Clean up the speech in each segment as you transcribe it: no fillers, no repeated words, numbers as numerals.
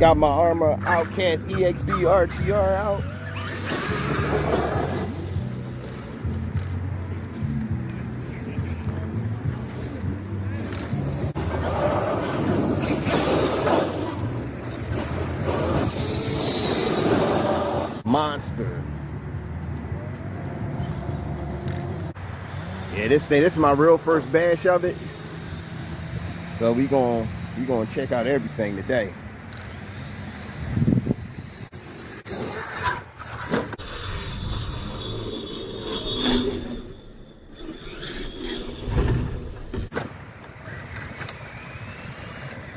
Got my ARRMA OUTCAST EXB RTR out. Monster. Yeah, this is my real first bash of it. So we gonna check out everything today.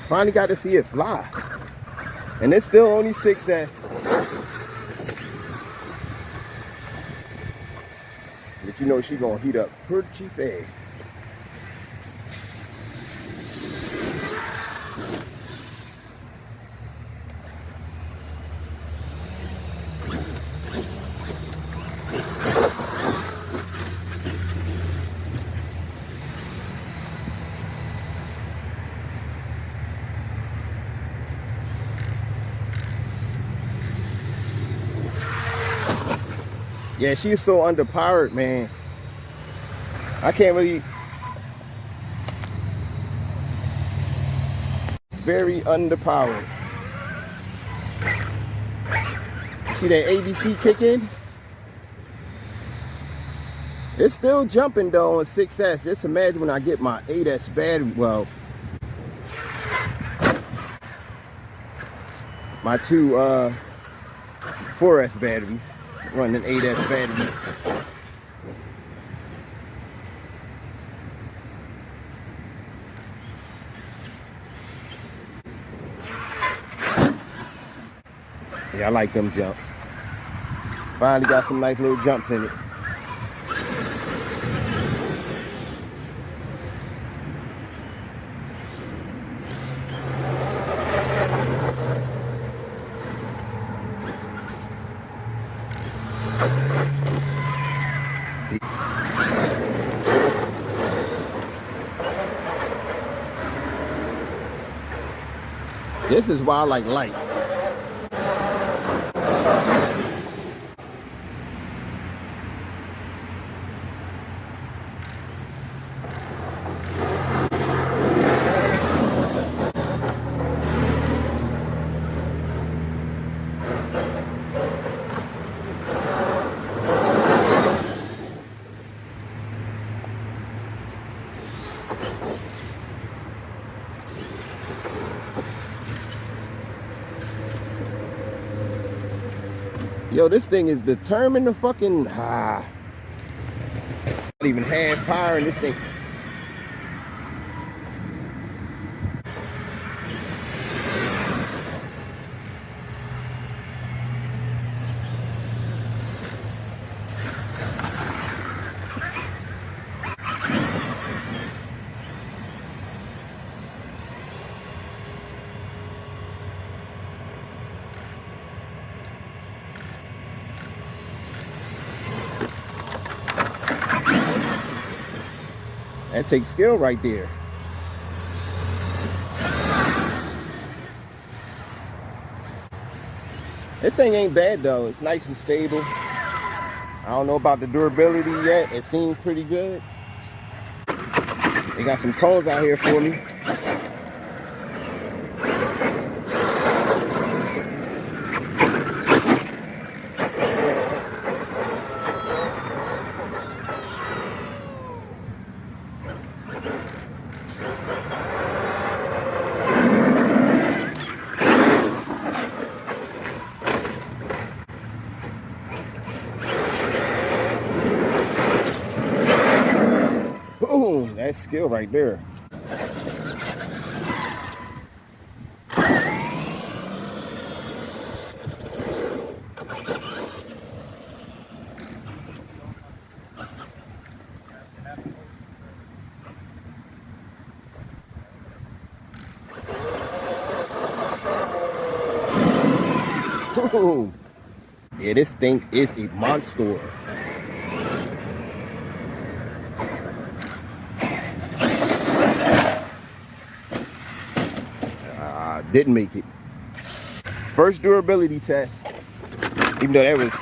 Finally got to see it fly. And it's still only 6S. But you know she gonna heat up pretty fast. Yeah, she's so underpowered, man. I can't really. Very underpowered. See that ABC kicking? It's still jumping though on 6S. Just imagine when I get my 8S battery. Well, my two 4S batteries. Running 8S battery. Yeah, I like them jumps. Finally got some nice little jumps in it. This is why I like light. Yo, this thing is determined to fucking not even half power in this thing. That takes skill right there. This thing ain't bad though. It's nice and stable. I don't know about the durability yet. It seems pretty good. They got some cones out here for me. Boom, that's skill right there. Boom. Yeah, this thing is a monster. Didn't make it. First durability test. Even though that was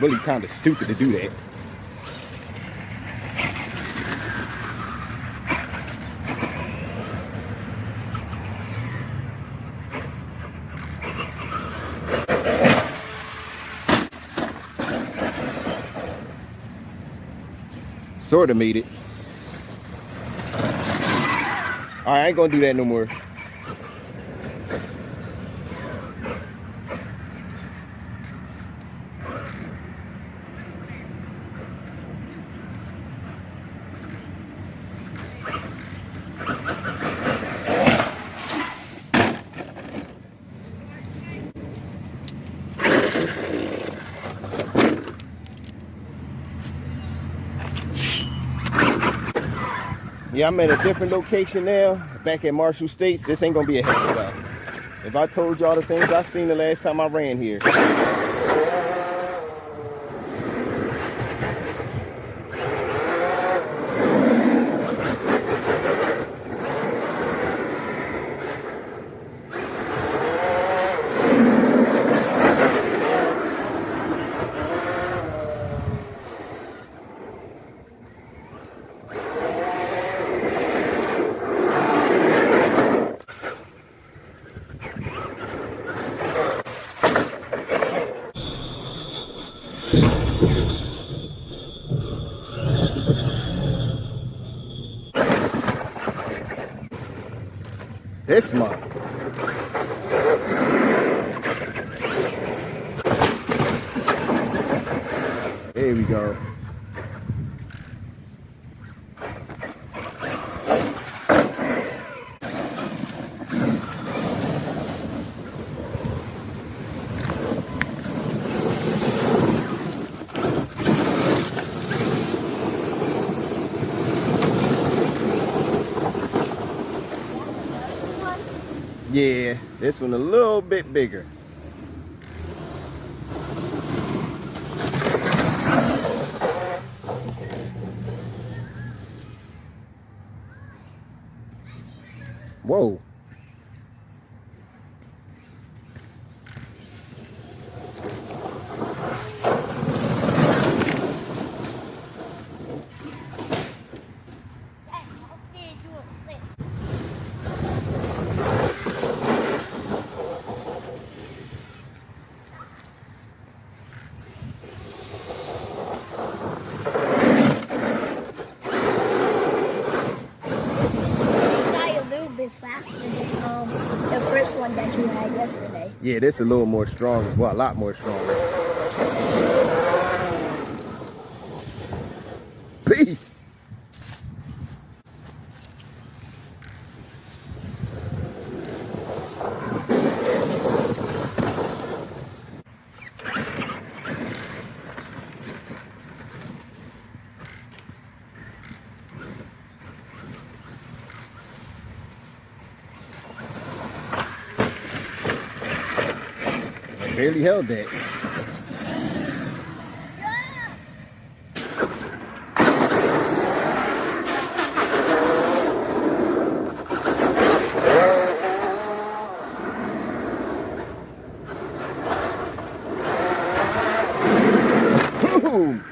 really kind of stupid to do that. Sort of made it. Alright, I ain't gonna do that no more. Yeah, I'm at a different location now, back at Marshall States. This ain't gonna be a heavy stop. If I told y'all the things I seen the last time I ran here. This month. There we go. Yeah, this one a little bit bigger. Whoa. The first one that you had yesterday. Yeah, this is a little more strong. Well, a lot more stronger. Peace. Barely held that. Boom.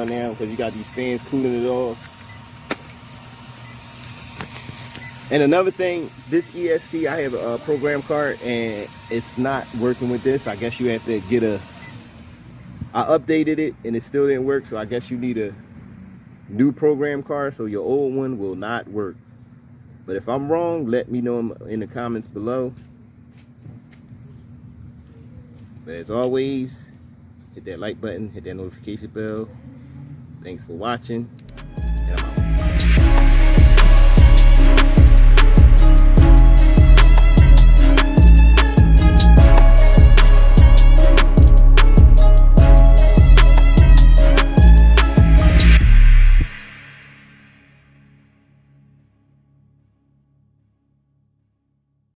Now because you got these fans cooling it off. And another thing, this ESC, I have a program card and it's not working with this. I guess you have to get I updated it and it still didn't work, so I guess you need a new program card, so your old one will not work. But if I'm wrong, let me know in the comments below. But as always, hit that like button, hit that notification bell. Thanks for watching, and I'm out.